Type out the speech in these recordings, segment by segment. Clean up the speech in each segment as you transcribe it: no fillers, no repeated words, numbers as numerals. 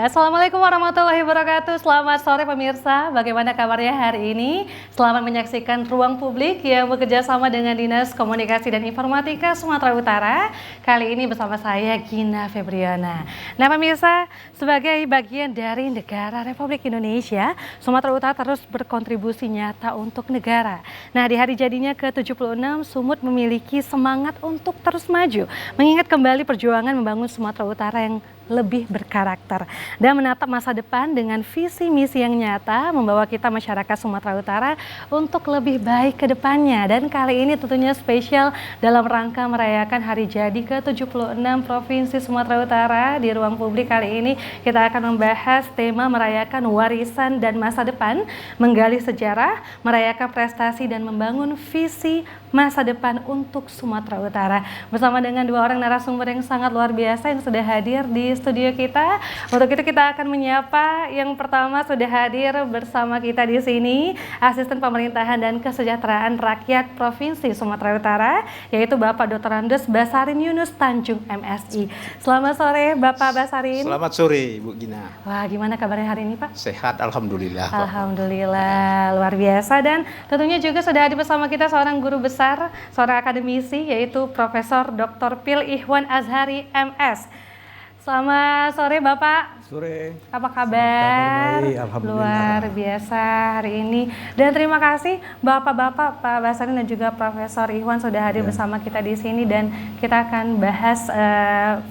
Ya, Assalamualaikum warahmatullahi wabarakatuh. Selamat sore pemirsa, bagaimana kabarnya hari ini? Selamat menyaksikan Ruang Publik yang bekerja sama dengan Dinas Komunikasi dan Informatika Sumatera Utara. Kali ini bersama saya Gina Febriana. Nah pemirsa, sebagai bagian dari negara Republik Indonesia, Sumatera Utara terus berkontribusi nyata untuk negara. Nah di hari jadinya ke-76, Sumut memiliki semangat untuk terus maju, mengingat kembali perjuangan membangun Sumatera Utara yang lebih berkarakter dan menatap masa depan dengan visi misi yang nyata membawa kita masyarakat Sumatera Utara untuk lebih baik ke depannya. Dan kali ini tentunya spesial dalam rangka merayakan hari jadi ke-76 Provinsi Sumatera Utara. Di Ruang Publik kali ini kita akan membahas tema merayakan warisan dan masa depan, menggali sejarah, merayakan prestasi dan membangun visi masa depan untuk Sumatera Utara. Bersama dengan dua orang narasumber yang sangat luar biasa yang sudah hadir di studio kita. Untuk itu kita akan menyapa yang pertama sudah hadir bersama kita di sini Asisten Pemerintahan dan Kesejahteraan Rakyat Provinsi Sumatera Utara, yaitu Bapak Dr. Andes Basarin Yunus Tanjung MSI. Selamat sore Bapak Basarin. Selamat sore Bu Gina. Wah, gimana kabarnya hari ini Pak? Sehat alhamdulillah. Alhamdulillah, luar biasa. Dan tentunya juga sudah hadir bersama kita seorang guru besar, seorang akademisi, yaitu Profesor Dr. Pil Ihwan Azhari MS. Selamat sore Bapak. Sore. Apa kabar? Baik, alhamdulillah. Luar biasa hari ini. Dan terima kasih Bapak-bapak, Pak Basarin dan juga Profesor Ihwan sudah hadir bersama kita di sini, dan kita akan bahas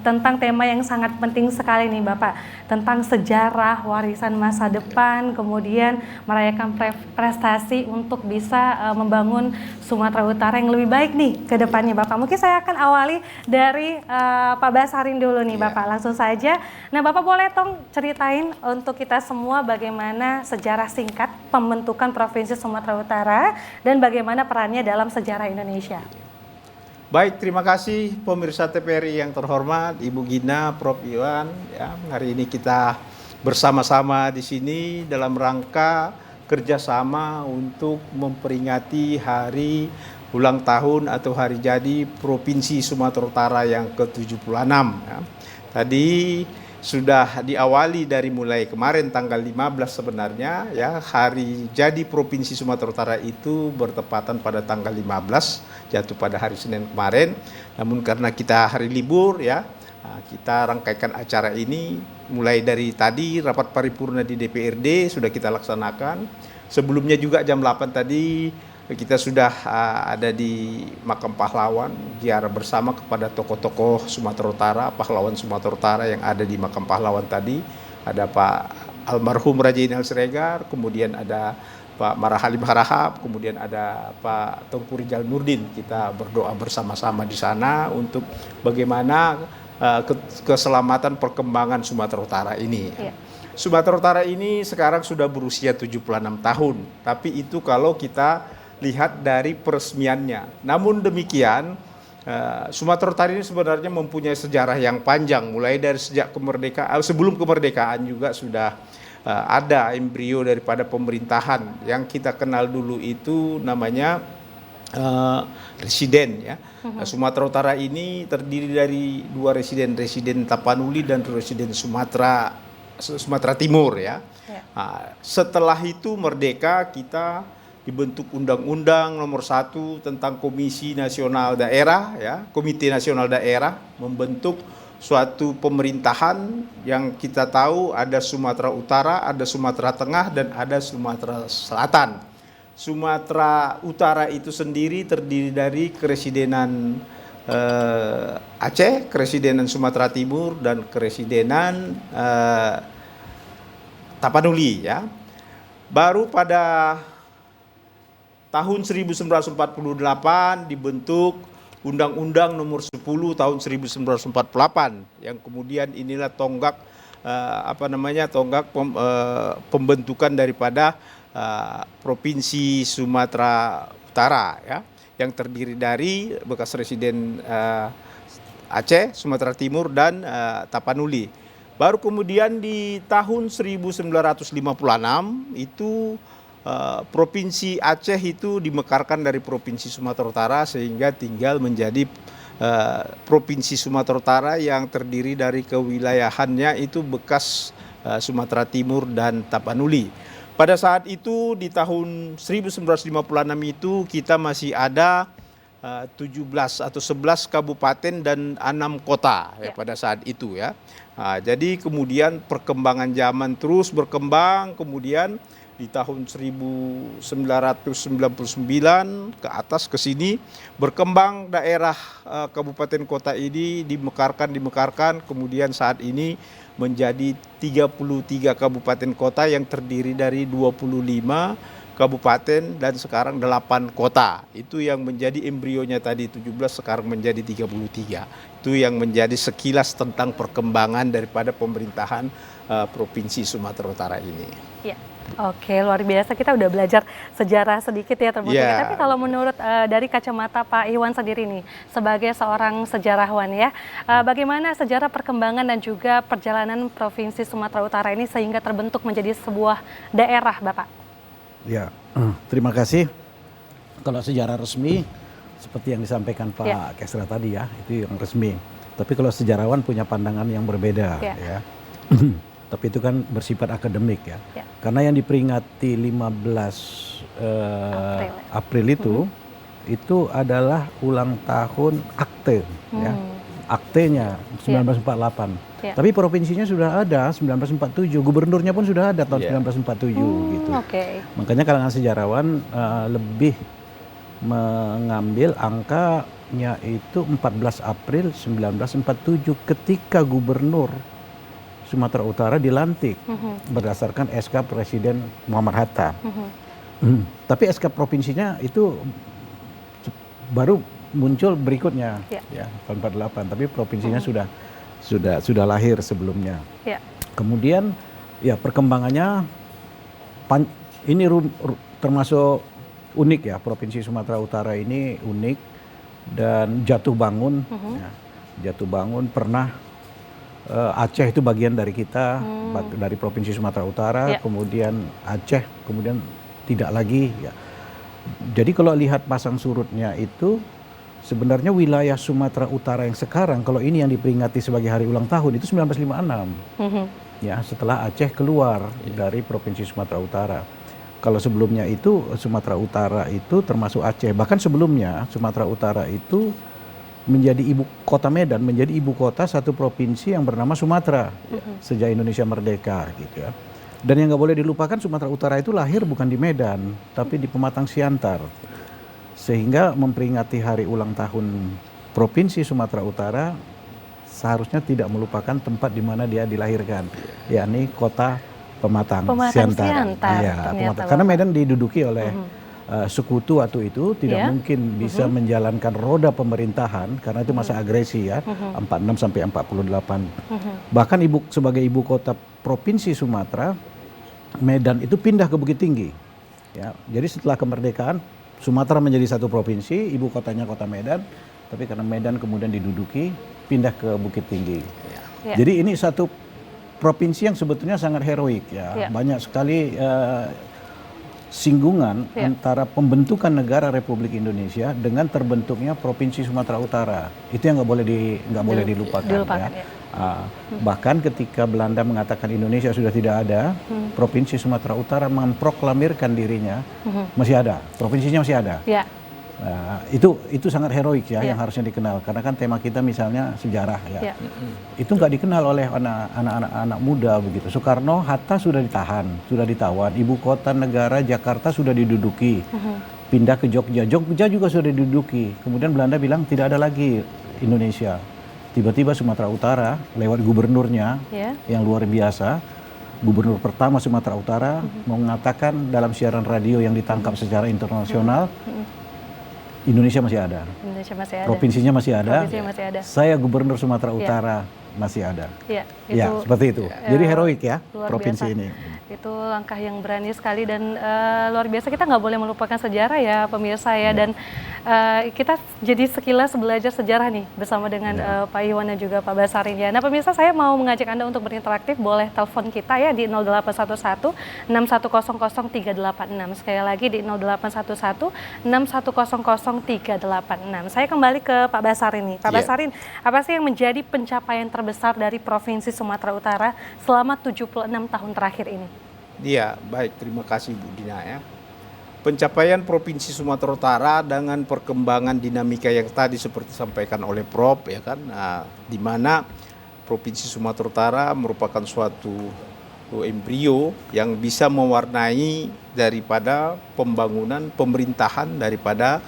tentang tema yang sangat penting sekali nih Bapak, tentang sejarah warisan masa depan, kemudian merayakan prestasi untuk bisa membangun Sumatera Utara yang lebih baik nih ke depannya Bapak. Mungkin saya akan awali dari Pak Basarin dulu nih Bapak, langsung saja. Nah Bapak boleh ceritain untuk kita semua bagaimana sejarah singkat pembentukan Provinsi Sumatera Utara dan bagaimana perannya dalam sejarah Indonesia. Baik, terima kasih pemirsa TVRI yang terhormat, Ibu Gina, Prof. Iwan. Ya, hari ini kita bersama-sama di sini dalam rangka kerjasama untuk memperingati hari ulang tahun atau hari jadi Provinsi Sumatera Utara yang ke-76. Ya. Tadi sudah diawali dari mulai kemarin tanggal 15 sebenarnya, ya, hari jadi Provinsi Sumatera Utara itu bertepatan pada tanggal 15, jatuh pada hari Senin kemarin. Namun karena kita hari libur, ya, kita rangkaikan acara ini mulai dari tadi rapat paripurna di DPRD sudah kita laksanakan. Sebelumnya juga jam 8 tadi kita sudah ada di Makam Pahlawan, ziarah bersama kepada tokoh-tokoh Sumatera Utara, pahlawan Sumatera Utara yang ada di Makam Pahlawan tadi. Ada Pak almarhum Raja Inal Siregar, kemudian ada Pak Marahalim Harahap, kemudian ada Pak Tengku Rizal Nurdin. Kita berdoa bersama-sama di sana untuk bagaimana keselamatan perkembangan Sumatera Utara ini. Ya. Sumatera Utara ini sekarang sudah berusia 76 tahun, tapi itu kalau kita lihat dari peresmiannya. Namun demikian, Sumatera Utara ini sebenarnya mempunyai sejarah yang panjang, mulai dari sejak kemerdekaan, sebelum kemerdekaan juga sudah ada embrio daripada pemerintahan. Yang kita kenal dulu itu namanya residen, ya. Sumatera Utara ini terdiri dari dua residen Tapanuli dan residen Sumatera Timur, ya. Setelah itu merdeka, kita dibentuk Undang-Undang Nomor 1 tentang Komisi Nasional Daerah, ya, Komite Nasional Daerah, membentuk suatu pemerintahan yang kita tahu ada Sumatera Utara, ada Sumatera Tengah, dan ada Sumatera Selatan. Sumatera Utara itu sendiri terdiri dari Keresidenan Aceh, Keresidenan Sumatera Timur, dan Keresidenan Tapanuli, ya. Baru pada tahun 1948 dibentuk Undang-Undang Nomor 10 tahun 1948 yang kemudian inilah tonggak pembentukan daripada Provinsi Sumatera Utara, ya, yang terdiri dari bekas residen Aceh, Sumatera Timur, dan Tapanuli. Baru kemudian di tahun 1956 itu Provinsi Aceh itu dimekarkan dari Provinsi Sumatera Utara sehingga tinggal menjadi Provinsi Sumatera Utara yang terdiri dari kewilayahannya itu bekas Sumatera Timur dan Tapanuli. Pada saat itu di tahun 1956 itu kita masih ada 17 atau 11 kabupaten dan 6 kota ya, pada saat itu ya. Jadi kemudian perkembangan zaman terus berkembang, kemudian di tahun 1999 ke atas ke sini berkembang daerah kabupaten kota ini dimekarkan, kemudian saat ini menjadi 33 kabupaten kota yang terdiri dari 25 kabupaten dan sekarang 8 kota. Itu yang menjadi embrionya tadi 17 sekarang menjadi 33. Itu yang menjadi sekilas tentang perkembangan daripada pemerintahan Provinsi Sumatera Utara ini. Ya. Oke, luar biasa. Kita udah belajar sejarah sedikit ya teman-teman. Tapi kalau menurut dari kacamata Pak Iwan sendiri nih, sebagai seorang sejarawan ya, bagaimana sejarah perkembangan dan juga perjalanan Provinsi Sumatera Utara ini sehingga terbentuk menjadi sebuah daerah, Bapak? Ya, terima kasih. Kalau sejarah resmi, seperti yang disampaikan Pak Kesra tadi ya, itu yang resmi. Tapi kalau sejarawan punya pandangan yang berbeda ya. Tapi itu kan bersifat akademik ya. Karena yang diperingati 15 April itu adalah ulang tahun akte ya. Aktenya 1948. Tapi provinsinya sudah ada 1947, gubernurnya pun sudah ada tahun 1947 gitu. Makanya kalangan sejarawan lebih mengambil angkanya itu 14 April 1947 ketika gubernur Sumatera Utara dilantik berdasarkan SK Presiden Muhammad Hatta. Tapi SK provinsinya itu baru muncul berikutnya ya tahun 48, tapi provinsinya sudah lahir sebelumnya. Kemudian ya perkembangannya ini termasuk unik ya, Provinsi Sumatera Utara ini unik dan jatuh bangun. Jatuh bangun pernah Aceh itu bagian dari kita, dari Provinsi Sumatera Utara, kemudian Aceh, kemudian tidak lagi. Ya. Jadi kalau lihat pasang surutnya itu, sebenarnya wilayah Sumatera Utara yang sekarang, kalau ini yang diperingati sebagai hari ulang tahun, itu 1956. Ya, setelah Aceh keluar dari Provinsi Sumatera Utara. Kalau sebelumnya itu, Sumatera Utara itu termasuk Aceh. Bahkan sebelumnya, Sumatera Utara itu menjadi ibu kota Medan, menjadi ibu kota satu provinsi yang bernama Sumatera sejak Indonesia merdeka gitu ya. Dan yang nggak boleh dilupakan, Sumatera Utara itu lahir bukan di Medan tapi di Pematang Siantar, sehingga memperingati hari ulang tahun Provinsi Sumatera Utara seharusnya tidak melupakan tempat di mana dia dilahirkan, yakni kota Pematang Siantar. Ya, karena Medan diduduki oleh sekutu waktu itu tidak mungkin bisa menjalankan roda pemerintahan karena itu masa agresi ya, 46 sampai 48. Bahkan sebagai ibu kota Provinsi Sumatera, Medan itu pindah ke Bukit Tinggi. Ya, jadi setelah kemerdekaan Sumatera menjadi satu provinsi, ibu kotanya kota Medan, tapi karena Medan kemudian diduduki, pindah ke Bukit Tinggi. Jadi ini satu provinsi yang sebetulnya sangat heroik ya. Banyak sekali singgungan antara pembentukan negara Republik Indonesia dengan terbentuknya Provinsi Sumatera Utara. Itu yang nggak boleh dilupakan ya. Bahkan ketika Belanda mengatakan Indonesia sudah tidak ada, Provinsi Sumatera Utara memproklamirkan dirinya masih ada, provinsinya masih ada. Itu sangat heroik ya, yang harusnya dikenal karena kan tema kita misalnya sejarah ya. Itu nggak dikenal oleh anak-anak muda begitu. Soekarno, Hatta sudah ditahan, sudah ditawan. Ibu kota negara Jakarta sudah diduduki, pindah ke Jogja juga sudah diduduki. Kemudian Belanda bilang tidak ada lagi Indonesia. Tiba-tiba Sumatera Utara lewat gubernurnya yang luar biasa, gubernur pertama Sumatera Utara mengatakan dalam siaran radio yang ditangkap secara internasional, Indonesia masih ada. Provinsinya masih ada. Saya gubernur Sumatera Utara masih ada. Ya, seperti itu. Jadi heroik ya provinsi ini. Itu langkah yang berani sekali dan luar biasa. Kita nggak boleh melupakan sejarah ya pemirsa ya. Dan kita jadi sekilas belajar sejarah nih bersama dengan Pak Iwan dan juga Pak Basarin ya. Nah pemirsa, saya mau mengajak Anda untuk berinteraktif. Boleh telepon kita ya di 0811 6100 386. Sekali lagi di 0811 6100 386. Saya kembali ke Pak Basarin nih. Pak Basarin, apa sih yang menjadi pencapaian terbaik terbesar dari Provinsi Sumatera Utara selama 76 tahun terakhir ini? Iya, baik, terima kasih Bu Dina ya. Pencapaian Provinsi Sumatera Utara dengan perkembangan dinamika yang tadi seperti disampaikan oleh Prof ya kan, di mana Provinsi Sumatera Utara merupakan suatu embrio yang bisa mewarnai daripada pembangunan pemerintahan daripada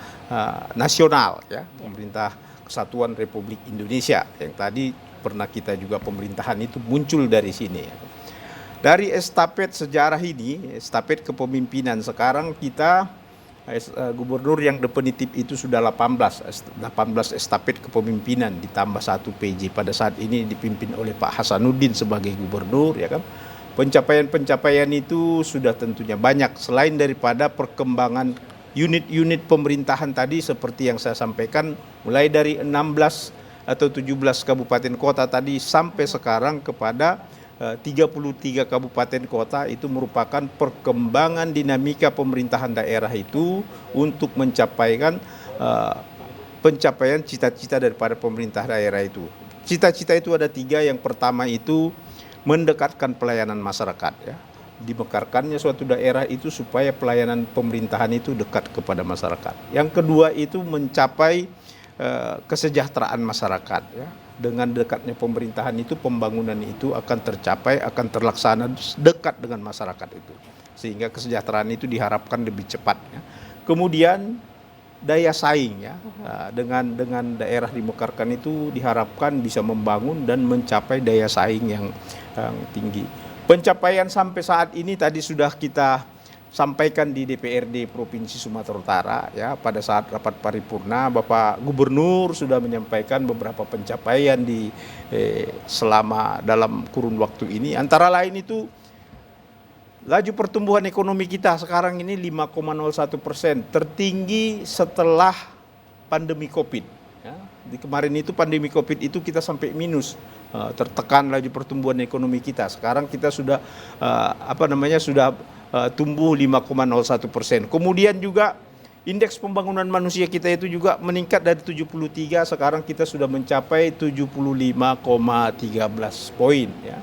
nasional ya, pemerintah Kesatuan Republik Indonesia yang tadi pernah kita juga pemerintahan itu muncul dari sini. Dari estafet sejarah ini, estafet kepemimpinan sekarang kita gubernur yang definitif itu sudah 18 estafet kepemimpinan ditambah 1 PJ pada saat ini dipimpin oleh Pak Hasanuddin sebagai gubernur ya kan. Pencapaian-pencapaian itu sudah tentunya banyak selain daripada perkembangan unit-unit pemerintahan tadi seperti yang saya sampaikan mulai dari 16 atau 17 kabupaten kota tadi sampai sekarang kepada 33 kabupaten kota itu merupakan perkembangan dinamika pemerintahan daerah itu untuk mencapaikan pencapaian cita-cita daripada pemerintah daerah itu. Cita-cita itu ada 3, yang pertama itu mendekatkan pelayanan masyarakat ya. Dimekarkannya suatu daerah itu supaya pelayanan pemerintahan itu dekat kepada masyarakat. Yang kedua itu mencapai kesejahteraan masyarakat ya. Dengan dekatnya pemerintahan itu pembangunan itu akan tercapai, akan terlaksana dekat dengan masyarakat itu. Sehingga kesejahteraan itu diharapkan lebih cepat ya. Kemudian daya saing ya, dengan daerah dimekarkan itu diharapkan bisa membangun dan mencapai daya saing yang tinggi. Pencapaian sampai saat ini tadi sudah kita sampaikan di DPRD Provinsi Sumatera Utara ya, pada saat rapat paripurna Bapak Gubernur sudah menyampaikan beberapa pencapaian di selama dalam kurun waktu ini, antara lain itu laju pertumbuhan ekonomi kita sekarang ini 5,01%, tertinggi setelah pandemi Covid. Ya. Di kemarin itu pandemi Covid itu kita sampai minus, tertekan laju pertumbuhan ekonomi kita. Sekarang kita sudah sudah tumbuh 5,01%. Kemudian juga indeks pembangunan manusia kita itu juga meningkat dari 73, sekarang kita sudah mencapai 75,13 poin. Ya.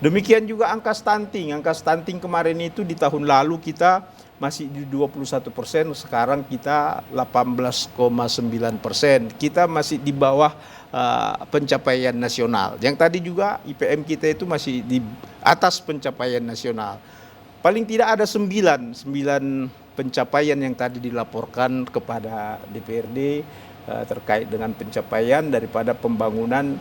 Demikian juga angka stunting. Angka stunting kemarin itu di tahun lalu kita masih di 21%, sekarang kita 18,9%. Kita masih di bawah pencapaian nasional. Yang tadi juga IPM kita itu masih di atas pencapaian nasional. Paling tidak ada 9 pencapaian yang tadi dilaporkan kepada DPRD terkait dengan pencapaian daripada pembangunan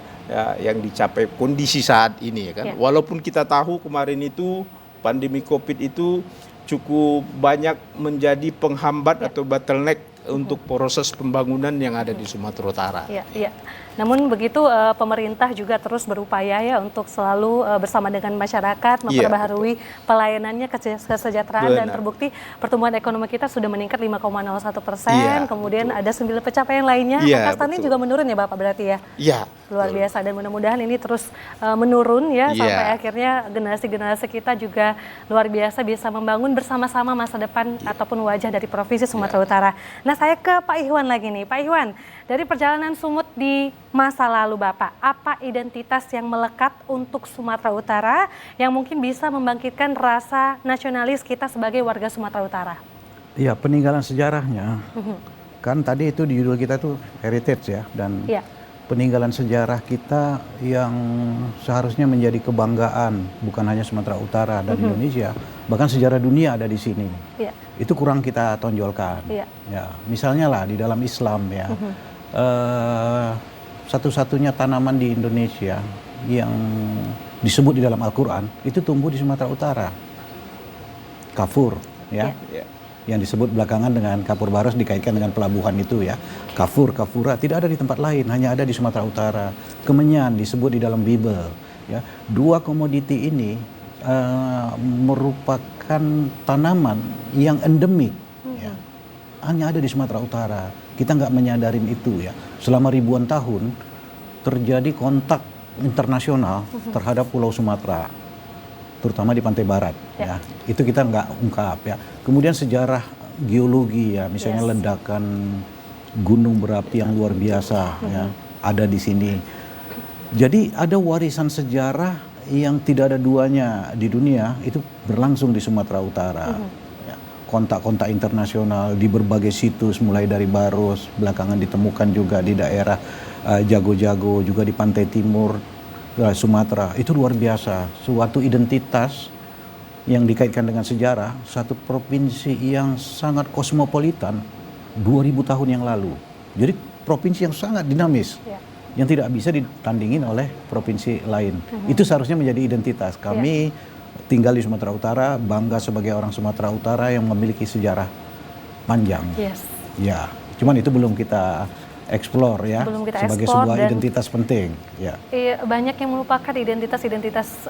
yang dicapai kondisi saat ini ya kan. Ya. Walaupun kita tahu kemarin itu pandemi Covid itu cukup banyak menjadi penghambat atau bottleneck untuk proses pembangunan yang ada di Sumatera Utara. Ya, ya. Namun begitu pemerintah juga terus berupaya ya untuk selalu bersama dengan masyarakat memperbaharui pelayanannya, kesejahteraan. Benar. Dan terbukti pertumbuhan ekonomi kita sudah meningkat 5,01%. Kemudian betul. Ada 9 pencapaian lainnya. Angka stunting juga menurun ya Bapak berarti ya? Iya. Luar biasa, dan mudah-mudahan ini terus menurun ya sampai akhirnya generasi-generasi kita juga luar biasa bisa membangun bersama-sama masa depan ataupun wajah dari Provinsi Sumatera Utara. Nah, saya ke Pak Ihwan lagi nih. Pak Ihwan, dari perjalanan Sumut di masa lalu Bapak, apa identitas yang melekat untuk Sumatera Utara yang mungkin bisa membangkitkan rasa nasionalis kita sebagai warga Sumatera Utara? Iya, peninggalan sejarahnya. Kan tadi itu di judul kita tuh heritage ya, dan peninggalan sejarah kita yang seharusnya menjadi kebanggaan bukan hanya Sumatera Utara dan Indonesia, bahkan sejarah dunia ada di sini. Itu kurang kita tonjolkan. Ya, misalnya lah di dalam Islam ya, satu-satunya tanaman di Indonesia yang disebut di dalam Al-Quran itu tumbuh di Sumatera Utara, kafur ya. Yang disebut belakangan dengan kapur baros dikaitkan dengan pelabuhan itu ya. Kafur, kafura tidak ada di tempat lain, hanya ada di Sumatera Utara. Kemenyan disebut di dalam Bible ya. 2 komoditi ini merupakan tanaman yang endemik ya. Hanya ada di Sumatera Utara. Kita nggak menyadarin itu ya. Selama ribuan tahun terjadi kontak internasional terhadap Pulau Sumatera, terutama di pantai barat ya. Itu kita nggak ungkap ya. Kemudian sejarah geologi ya, misalnya ledakan gunung berapi yang luar biasa ya, ada di sini. Jadi ada warisan sejarah yang tidak ada duanya di dunia itu berlangsung di Sumatera Utara. Ya, kontak-kontak internasional di berbagai situs mulai dari Baros, belakangan ditemukan juga di daerah Jago-Jago, juga di pantai timur Sumatera. Itu luar biasa, suatu identitas yang dikaitkan dengan sejarah, satu provinsi yang sangat kosmopolitan 2000 tahun yang lalu. Jadi provinsi yang sangat dinamis. Yang tidak bisa ditandingin oleh provinsi lain. Itu seharusnya menjadi identitas. Kami tinggal di Sumatera Utara, bangga sebagai orang Sumatera Utara yang memiliki sejarah panjang. Ya, cuman itu belum kita explore ya, sebagai sebuah identitas penting. Ya. Banyak yang melupakan identitas-identitas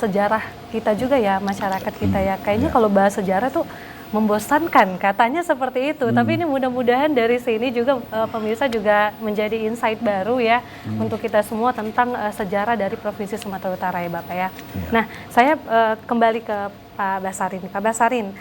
sejarah kita juga ya, masyarakat kita ya. Kayaknya kalau bahas sejarah tuh membosankan, katanya seperti itu. Tapi ini mudah-mudahan dari sini juga pemirsa juga menjadi insight baru ya untuk kita semua tentang sejarah dari Provinsi Sumatera Utara ya Bapak ya. Nah, saya kembali ke Pak Basarin. Pak Basarin,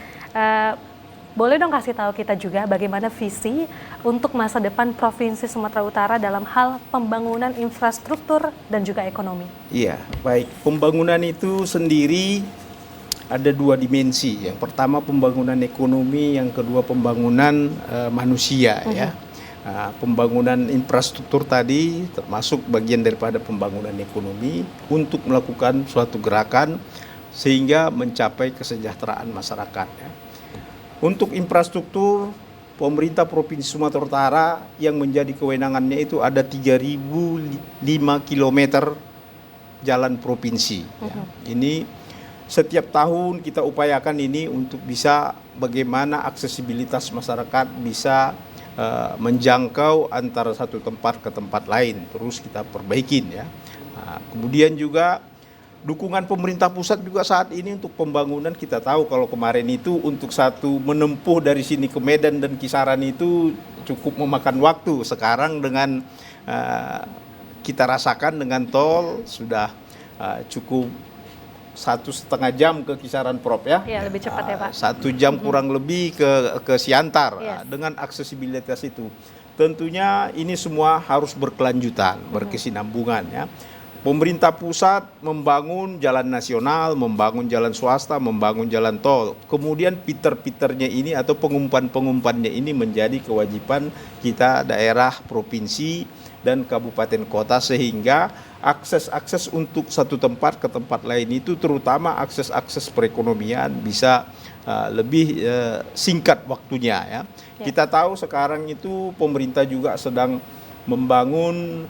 boleh dong kasih tahu kita juga bagaimana visi untuk masa depan Provinsi Sumatera Utara dalam hal pembangunan infrastruktur dan juga ekonomi? Iya, baik. Pembangunan itu sendiri ada dua dimensi. Yang pertama pembangunan ekonomi, yang kedua pembangunan manusia ya. Pembangunan infrastruktur tadi termasuk bagian daripada pembangunan ekonomi untuk melakukan suatu gerakan sehingga mencapai kesejahteraan masyarakat ya. Untuk infrastruktur, pemerintah Provinsi Sumatera Utara yang menjadi kewenangannya itu ada 3.005 km jalan provinsi ya. Ini setiap tahun kita upayakan ini untuk bisa bagaimana aksesibilitas masyarakat bisa menjangkau antara satu tempat ke tempat lain, terus kita perbaikin ya. Kemudian juga dukungan pemerintah pusat juga saat ini untuk pembangunan. Kita tahu kalau kemarin itu untuk satu menempuh dari sini ke Medan dan kisaran itu cukup memakan waktu. Sekarang dengan kita rasakan dengan tol sudah cukup 1,5 jam ke kisaran Prof ya. Iya, lebih cepat ya Pak. 1 jam kurang lebih ke Siantar. Dengan aksesibilitas itu. Tentunya ini semua harus berkelanjutan, berkesinambungan ya. Pemerintah pusat membangun jalan nasional, membangun jalan swasta, membangun jalan tol. Kemudian piter-piternya ini atau pengumpan-pengumpannya ini menjadi kewajiban kita daerah, provinsi, dan kabupaten kota sehingga akses-akses untuk satu tempat ke tempat lain itu terutama akses-akses perekonomian bisa lebih singkat waktunya ya. Kita tahu sekarang itu pemerintah juga sedang membangun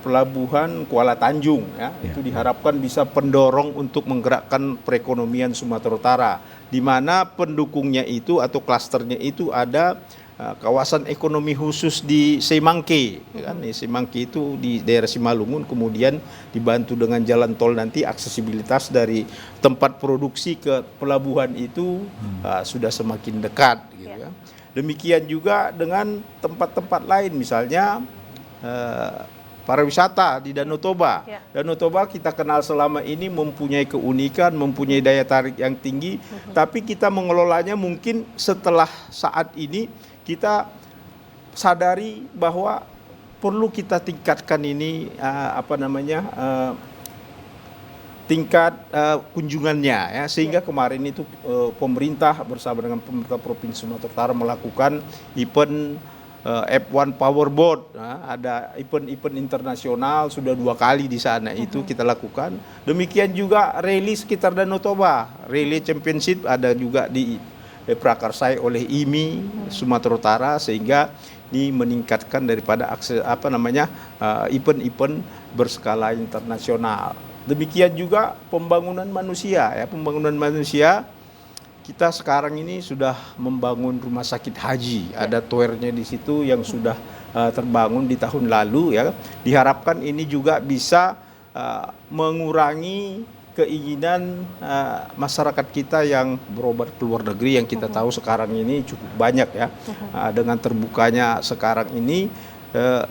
pelabuhan Kuala Tanjung ya. Itu diharapkan bisa pendorong untuk menggerakkan perekonomian Sumatera Utara di mana pendukungnya itu atau klasternya itu ada kawasan ekonomi khusus di Semangke kan. Semangke itu di daerah Simalungun, kemudian dibantu dengan jalan tol nanti aksesibilitas dari tempat produksi ke pelabuhan itu sudah semakin dekat gitu ya. Demikian juga dengan tempat-tempat lain misalnya pariwisata di Danau Toba. Danau Toba kita kenal selama ini mempunyai keunikan, mempunyai daya tarik yang tinggi, tapi kita mengelolanya mungkin setelah saat ini kita sadari bahwa perlu kita tingkatkan ini tingkat kunjungannya ya, sehingga kemarin itu pemerintah bersama dengan pemerintah Provinsi Sumatera Utara melakukan event F1 Powerboat. Ada event-event internasional sudah 2 kali di sana itu kita lakukan. Demikian juga rally sekitar Danau Toba, rally championship ada juga diprakarsai oleh IMI Sumatera Utara sehingga ini meningkatkan daripada akses event-event berskala internasional. Demikian juga pembangunan manusia ya, pembangunan manusia. Kita sekarang ini sudah membangun rumah sakit haji, ada towernya di situ yang sudah terbangun di tahun lalu ya. Diharapkan ini juga bisa mengurangi keinginan masyarakat kita yang berobat ke luar negeri yang kita tahu sekarang ini cukup banyak ya. Dengan terbukanya sekarang ini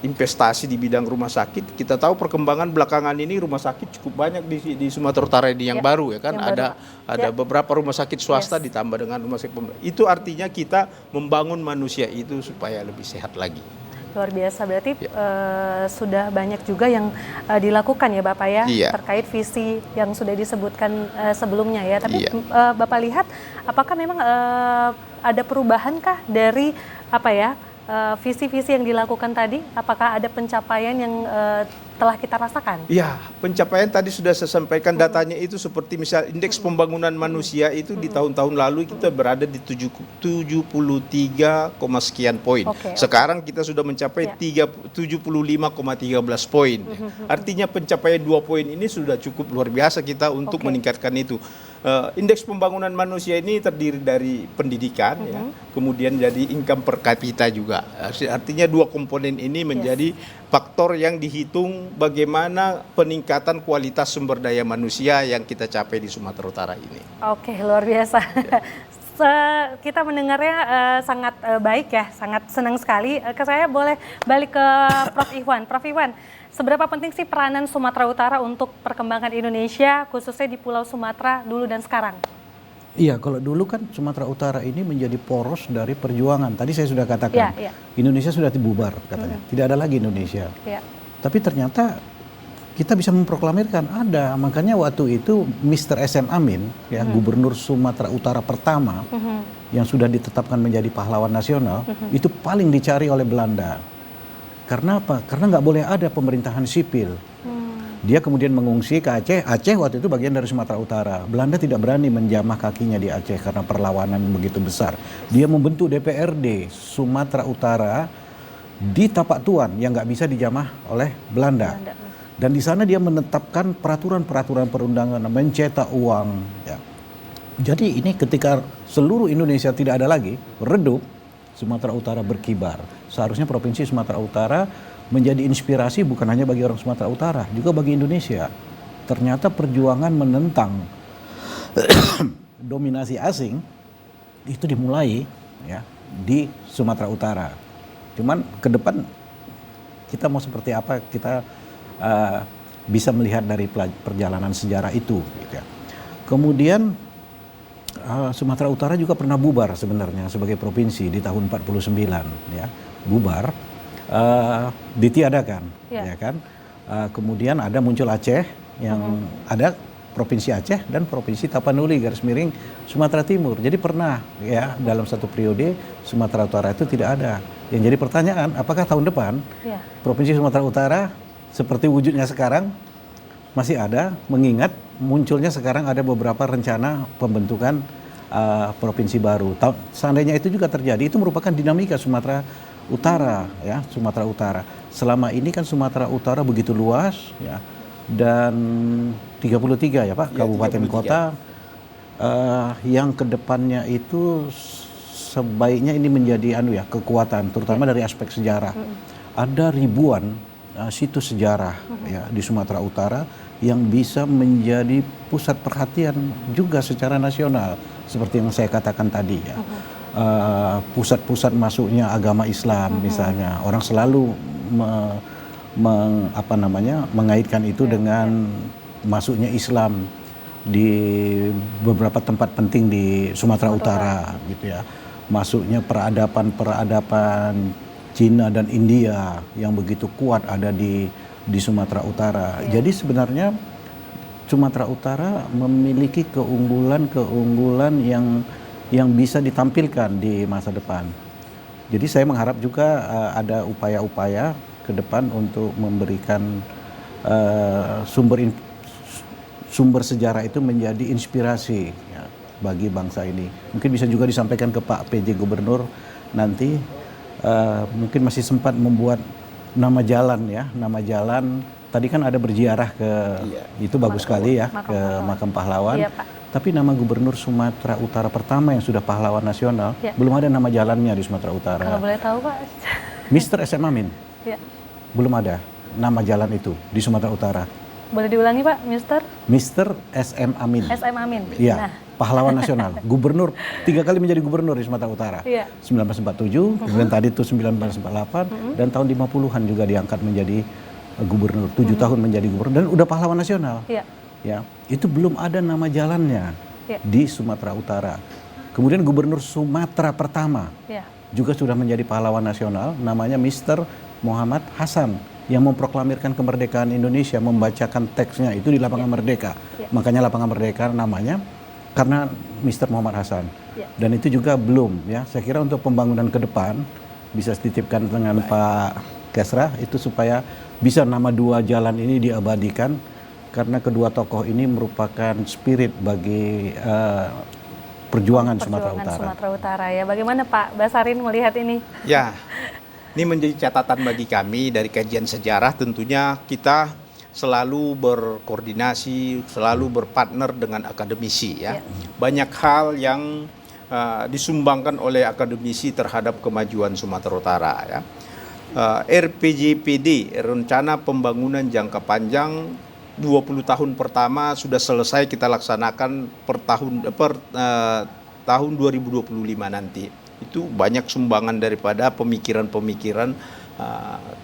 investasi di bidang rumah sakit, kita tahu perkembangan belakangan ini rumah sakit cukup banyak di Sumatera Utara ini yang baru ya kan, ada beberapa rumah sakit swasta ditambah dengan rumah sakit pemerintah. Itu artinya kita membangun manusia itu supaya lebih sehat lagi. Luar biasa, berarti sudah banyak juga yang dilakukan ya Bapak ya, terkait visi yang sudah disebutkan sebelumnya ya. Tapi Bapak lihat apakah memang ada perubahankah dari visi-visi yang dilakukan tadi? Apakah ada pencapaian yang telah kita rasakan? Ya, pencapaian tadi sudah saya sampaikan datanya itu seperti misal indeks pembangunan manusia itu di tahun-tahun lalu kita berada di 73, sekian poin. Sekarang kita sudah mencapai 75,13 poin. Artinya pencapaian 2 poin ini sudah cukup luar biasa kita untuk meningkatkan itu. Indeks pembangunan manusia ini terdiri dari pendidikan, ya, kemudian jadi income per kapita juga. Artinya 2 komponen ini menjadi faktor yang dihitung bagaimana peningkatan kualitas sumber daya manusia yang kita capai di Sumatera Utara ini. Oke, luar biasa. Kita mendengarnya sangat baik ya, sangat senang sekali. Saya boleh balik ke Prof. Iwan. Prof. Iwan, seberapa penting sih peranan Sumatera Utara untuk perkembangan Indonesia, khususnya di Pulau Sumatera dulu dan sekarang? Iya, kalau dulu kan Sumatera Utara ini menjadi poros dari perjuangan. Tadi saya sudah katakan, Indonesia sudah dibubar katanya. Tidak ada lagi Indonesia. Tapi ternyata kita bisa memproklamirkan ada. Makanya waktu itu Mr. SM Amin, ya, Gubernur Sumatera Utara pertama, yang sudah ditetapkan menjadi pahlawan nasional, itu paling dicari oleh Belanda. Karena apa? Karena nggak boleh ada pemerintahan sipil. Dia kemudian mengungsi ke Aceh. Aceh waktu itu bagian dari Sumatera Utara. Belanda tidak berani menjamah kakinya di Aceh karena perlawanan begitu besar. Dia membentuk DPRD Sumatera Utara di Tapak Tuan yang nggak bisa dijamah oleh Belanda. Dan di sana dia menetapkan peraturan-peraturan perundangan, mencetak uang. Ya. Jadi ini ketika seluruh Indonesia tidak ada lagi, redup, Sumatera Utara berkibar. Seharusnya Provinsi Sumatera Utara menjadi inspirasi bukan hanya bagi orang Sumatera Utara, juga bagi Indonesia. Ternyata perjuangan menentang dominasi asing itu dimulai ya di Sumatera Utara. Cuman ke depan kita mau seperti apa, kita bisa melihat dari perjalanan sejarah itu. Gitu ya. Kemudian Sumatera Utara juga pernah bubar sebenarnya sebagai provinsi di tahun 49, ya, bubar. Ditiadakan, ya kan. Kemudian ada muncul Aceh yang ada Provinsi Aceh dan Provinsi Tapanuli _ Sumatera Timur. Jadi pernah ya dalam satu periode Sumatera Utara itu tidak ada. Yang jadi pertanyaan, apakah tahun depan Provinsi Sumatera Utara seperti wujudnya sekarang masih ada? Mengingat munculnya sekarang ada beberapa rencana pembentukan provinsi baru. Seandainya itu juga terjadi, itu merupakan dinamika Sumatera Utara, ya, Sumatera Utara. Selama ini kan Sumatera Utara begitu luas, ya, dan 33 ya Pak, kabupaten kota, yang kedepannya itu sebaiknya ini menjadi kekuatan, terutama dari aspek sejarah. Ada ribuan situs sejarah ya di Sumatera Utara yang bisa menjadi pusat perhatian juga secara nasional, seperti yang saya katakan tadi ya. Pusat-pusat masuknya agama Islam misalnya, orang selalu mengaitkan itu dengan masuknya Islam di beberapa tempat penting di Sumatera Utara gitu ya, masuknya peradaban Cina dan India yang begitu kuat ada di Sumatera Utara. Jadi sebenarnya Sumatera Utara memiliki keunggulan yang bisa ditampilkan di masa depan. Jadi saya mengharap juga ada upaya-upaya ke depan untuk memberikan sumber sejarah itu menjadi inspirasi ya, bagi bangsa ini. Mungkin bisa juga disampaikan ke Pak PJ Gubernur nanti, mungkin masih sempat membuat nama jalan ya, nama jalan. Tadi kan ada berziarah ke itu bagus sekali ya, ke Makam Pahlawan. Iya, Pak. Tapi nama Gubernur Sumatera Utara pertama yang sudah pahlawan nasional, belum ada nama jalannya di Sumatera Utara. Kalau boleh tahu Pak? Mr. SM Amin. Belum ada nama jalan itu di Sumatera Utara. Boleh diulangi Pak, Mr. SM Amin. SM Amin. Iya, pahlawan nasional. Gubernur, 3 kali menjadi gubernur di Sumatera Utara. 1947, kemudian tadi itu 1948, dan tahun 50-an juga diangkat menjadi gubernur. 7 tahun menjadi gubernur, dan udah pahlawan nasional. Ya, itu belum ada nama jalannya di Sumatera Utara. Kemudian Gubernur Sumatera pertama juga sudah menjadi pahlawan nasional, namanya Mr. Muhammad Hasan yang memproklamirkan kemerdekaan Indonesia, membacakan teksnya itu di Lapangan Merdeka. Makanya Lapangan Merdeka namanya karena Mr. Muhammad Hasan. Dan itu juga belum ya. Saya kira untuk pembangunan ke depan bisa dititipkan dengan Pak Kesra itu supaya bisa nama dua jalan ini diabadikan karena kedua tokoh ini merupakan spirit bagi perjuangan Sumatera Utara. Sumatera Utara ya. Bagaimana Pak Basarin melihat ini? Ya, ini menjadi catatan bagi kami dari kajian sejarah. Tentunya kita selalu berkoordinasi, selalu berpartner dengan akademisi ya. Banyak hal yang disumbangkan oleh akademisi terhadap kemajuan Sumatera Utara ya. RPJPD, Rencana Pembangunan Jangka Panjang 20 tahun pertama sudah selesai kita laksanakan per tahun 2025 nanti. Itu banyak sumbangan daripada pemikiran-pemikiran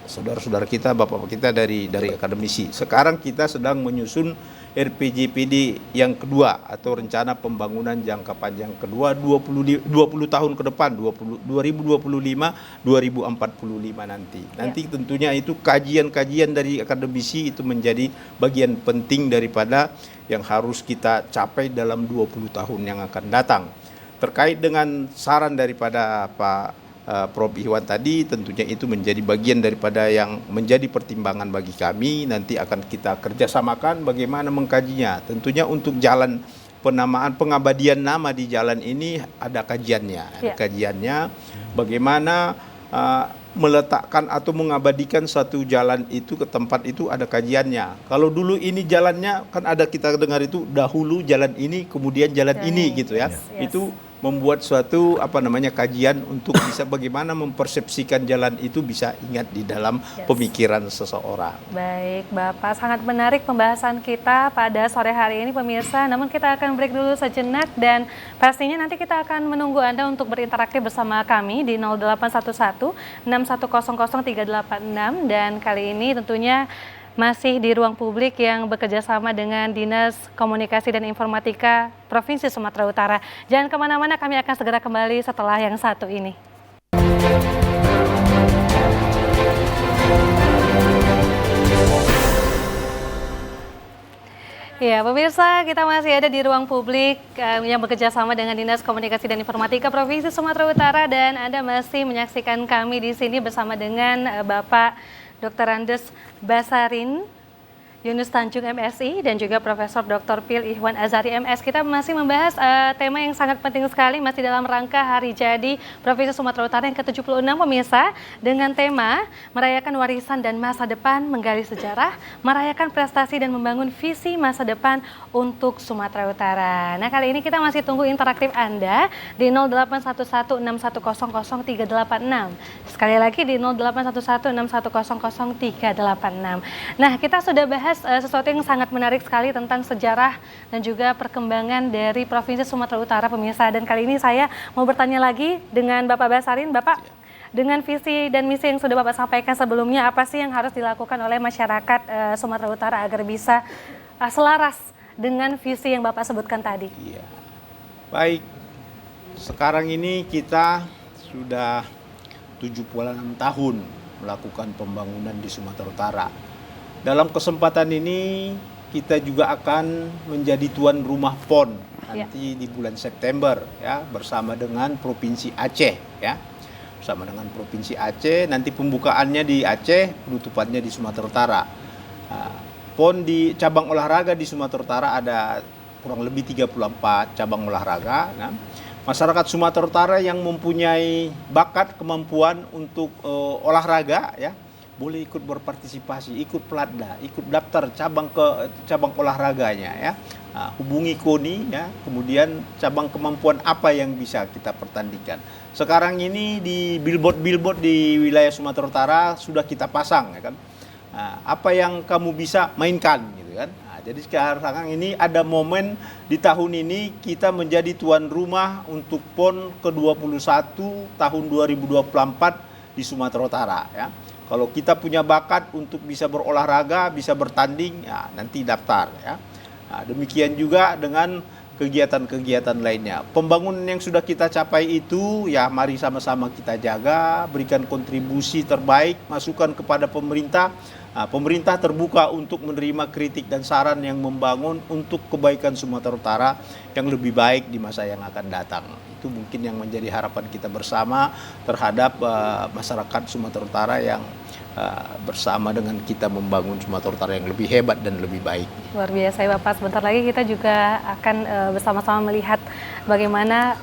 saudara-saudara kita, bapak-bapak kita dari akademisi. Sekarang kita sedang menyusun RPJPD yang kedua atau rencana pembangunan jangka panjang kedua 20 tahun ke depan 2025 2045 nanti. Nanti tentunya itu kajian-kajian dari akademisi itu menjadi bagian penting daripada yang harus kita capai dalam 20 tahun yang akan datang. Terkait dengan saran daripada Pak Prof. Iwan tadi, tentunya itu menjadi bagian daripada yang menjadi pertimbangan bagi kami. Nanti akan kita kerjasamakan bagaimana mengkajinya. Tentunya untuk jalan penamaan pengabadian nama di jalan ini ada kajiannya. Ada kajiannya bagaimana meletakkan atau mengabadikan satu jalan itu ke tempat itu ada kajiannya. Kalau dulu ini jalannya kan ada kita dengar itu dahulu jalan ini kemudian jalan ini gitu ya. Itu membuat suatu kajian untuk bisa bagaimana mempersepsikan jalan itu bisa ingat di dalam pemikiran seseorang. Baik Bapak, sangat menarik pembahasan kita pada sore hari ini pemirsa. Namun kita akan break dulu sejenak dan pastinya nanti kita akan menunggu Anda untuk berinteraksi bersama kami di 0811 6100 386 dan kali ini tentunya masih di ruang publik yang bekerja sama dengan Dinas Komunikasi dan Informatika Provinsi Sumatera Utara. Jangan kemana-mana, kami akan segera kembali setelah yang satu ini. Ya, pemirsa, kita masih ada di ruang publik yang bekerja sama dengan Dinas Komunikasi dan Informatika Provinsi Sumatera Utara dan Anda masih menyaksikan kami di sini bersama dengan Bapak Dr. Andes Basarin Yunus Tanjung MSI dan juga Profesor Dr. Pil Ihwan Azari MS. Kita masih membahas tema yang sangat penting sekali masih dalam rangka Hari Jadi Provinsi Sumatera Utara yang ke-76 pemirsa dengan tema merayakan warisan dan masa depan, menggali sejarah, merayakan prestasi dan membangun visi masa depan untuk Sumatera Utara. Nah, kali ini kita masih tunggu interaktif Anda di 0811 6100 386. Sekali lagi di 0811 6100 386. Nah, kita sudah bahas sesuatu yang sangat menarik sekali tentang sejarah dan juga perkembangan dari Provinsi Sumatera Utara pemirsa. Dan kali ini saya mau bertanya lagi dengan Bapak Basarin. Bapak, dengan visi dan misi yang sudah Bapak sampaikan sebelumnya, apa sih yang harus dilakukan oleh masyarakat Sumatera Utara agar bisa selaras dengan visi yang Bapak sebutkan tadi? Iya. Baik, sekarang ini kita sudah 76 tahun melakukan pembangunan di Sumatera Utara. Dalam kesempatan ini kita juga akan menjadi tuan rumah PON nanti di bulan September ya bersama dengan Provinsi Aceh ya. Bersama dengan Provinsi Aceh, nanti pembukaannya di Aceh, penutupannya di Sumatera Utara. PON di cabang olahraga di Sumatera Utara ada kurang lebih 34 cabang olahraga. Nah, masyarakat Sumatera Utara yang mempunyai bakat kemampuan untuk olahraga ya boleh ikut berpartisipasi, ikut pelatda, ikut daftar cabang olahraganya ya. Hubungi KONI ya, kemudian cabang kemampuan apa yang bisa kita pertandingkan. Sekarang ini di billboard di wilayah Sumatera Utara sudah kita pasang ya kan. Apa yang kamu bisa mainkan gitu kan. Jadi sekarang ini ada momen di tahun ini kita menjadi tuan rumah untuk PON ke-21 tahun 2024 di Sumatera Utara ya. Kalau kita punya bakat untuk bisa berolahraga, bisa bertanding, ya nanti daftar ya. Nah, demikian juga dengan kegiatan-kegiatan lainnya. Pembangunan yang sudah kita capai itu, ya mari sama-sama kita jaga, berikan kontribusi terbaik, masukan kepada pemerintah. Pemerintah terbuka untuk menerima kritik dan saran yang membangun untuk kebaikan Sumatera Utara yang lebih baik di masa yang akan datang. Itu mungkin yang menjadi harapan kita bersama terhadap masyarakat Sumatera Utara yang bersama dengan kita membangun Sumatera Utara yang lebih hebat dan lebih baik. Luar biasa ya Bapak, sebentar lagi kita juga akan bersama-sama melihat bagaimana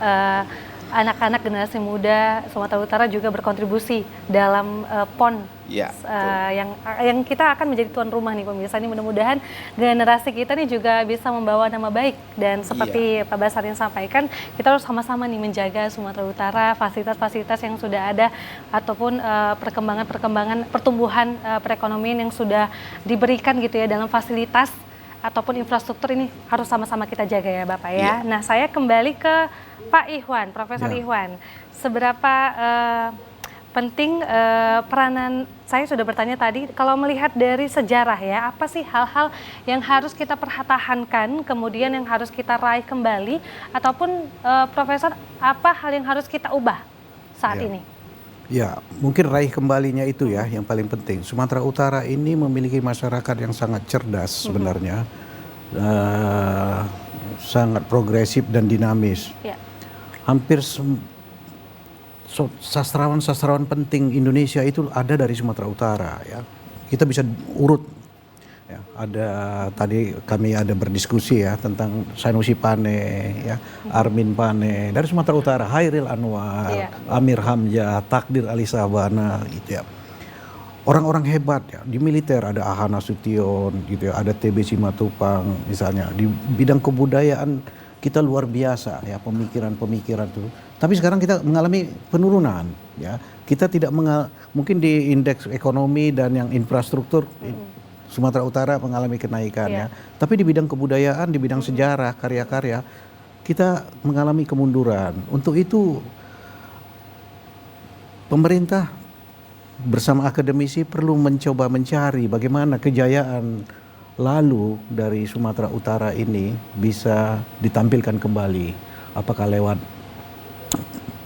anak-anak generasi muda Sumatera Utara juga berkontribusi dalam PON Ya, yang kita akan menjadi tuan rumah nih pemirsa. Ini mudah-mudahan generasi kita nih juga bisa membawa nama baik, dan seperti Pak Basarin sampaikan, kita harus sama-sama nih menjaga Sumatera Utara, fasilitas-fasilitas yang sudah ada ataupun perkembangan pertumbuhan perekonomian yang sudah diberikan gitu ya dalam fasilitas ataupun infrastruktur ini harus sama-sama kita jaga ya Bapak ya. Nah, saya kembali ke Pak Ihwan, Profesor Ihwan. Seberapa penting peranan, saya sudah bertanya tadi, kalau melihat dari sejarah ya, apa sih hal-hal yang harus kita pertahankan, kemudian yang harus kita raih kembali, ataupun Profesor, apa hal yang harus kita ubah saat ini? Ya, mungkin raih kembalinya itu ya yang paling penting. Sumatera Utara ini memiliki masyarakat yang sangat cerdas sebenarnya, sangat progresif dan dinamis. Hampir sastrawan-sastrawan penting Indonesia itu ada dari Sumatera Utara ya. Kita bisa urut. Ya, tadi kami ada berdiskusi ya tentang Sanusi Pane, ya, Armin Pane dari Sumatera Utara, Hairil Anwar, Amir Hamzah, Takdir Ali Sabana, gitu ya. Orang-orang hebat ya di militer, ada Ahana Sution, gitu ya, ada TB Simatupang misalnya. Di bidang kebudayaan kita luar biasa ya, pemikiran-pemikiran itu. Tapi sekarang kita mengalami penurunan ya. Kita tidak mungkin di indeks ekonomi dan yang infrastruktur Sumatera Utara mengalami kenaikan ya. Tapi di bidang kebudayaan, di bidang sejarah, karya-karya, kita mengalami kemunduran. Untuk itu pemerintah bersama akademisi perlu mencoba mencari bagaimana kejayaan lalu dari Sumatera Utara ini bisa ditampilkan kembali. Apakah lewat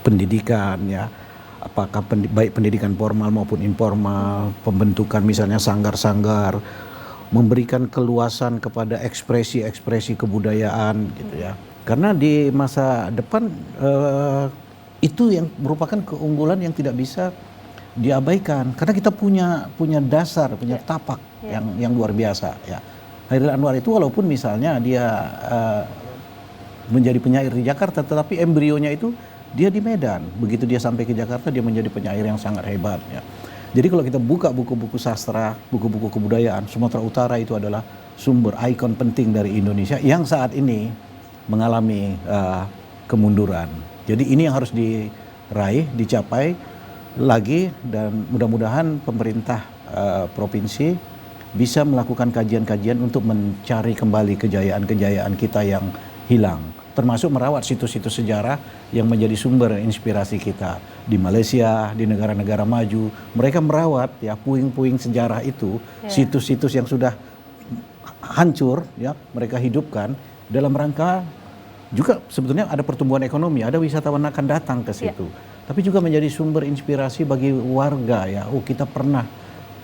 pendidikan ya, apakah baik pendidikan formal maupun informal, pembentukan misalnya sanggar-sanggar, memberikan keluasan kepada ekspresi-ekspresi kebudayaan gitu ya. Karena di masa depan itu yang merupakan keunggulan yang tidak bisa diabaikan. Karena kita punya dasar, punya tapak yang luar biasa ya. Hairil Anwar itu walaupun misalnya dia menjadi penyair di Jakarta, tetapi embrionya itu dia di Medan. Begitu dia sampai ke Jakarta, dia menjadi penyair yang sangat hebat ya. Jadi kalau kita buka buku-buku sastra, buku-buku kebudayaan, Sumatera Utara itu adalah sumber ikon penting dari Indonesia yang saat ini mengalami kemunduran. Jadi ini yang harus diraih, dicapai lagi, dan mudah-mudahan pemerintah provinsi bisa melakukan kajian-kajian untuk mencari kembali kejayaan-kejayaan kita yang hilang. Termasuk merawat situs-situs sejarah yang menjadi sumber inspirasi kita di Malaysia, di negara-negara maju. Mereka merawat ya puing-puing sejarah itu, situs-situs yang sudah hancur ya, mereka hidupkan dalam rangka juga sebetulnya ada pertumbuhan ekonomi, ada wisatawan akan datang ke situ. Tapi juga menjadi sumber inspirasi bagi warga ya. Oh, kita pernah